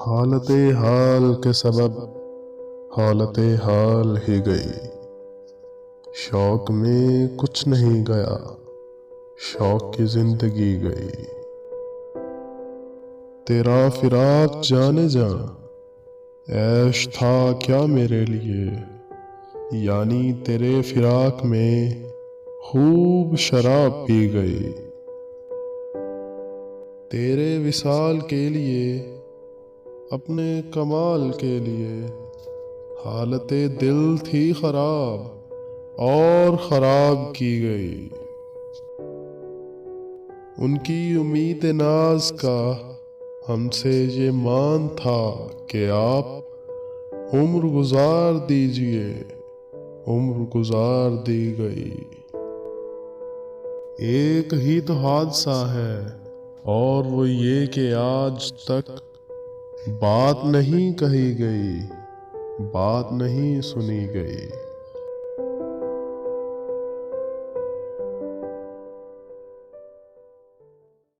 हालते हाल के सबब हालते हाल ही गई। शौक में कुछ नहीं गया, शौक की जिंदगी गई। तेरा फिराक जाने जा ऐश था क्या मेरे लिए, यानी तेरे फिराक में खूब शराब पी गई। तेरे विसाल के लिए, अपने कमाल के लिए, हालते दिल थी खराब और खराब की गई। उनकी उम्मीद नाज का हमसे ये मान था कि आप उम्र गुजार दीजिए, उम्र गुजार दी गई। एक ही तो हादसा है और वो ये कि आज तक बात नहीं कही गई, बात नहीं सुनी गई।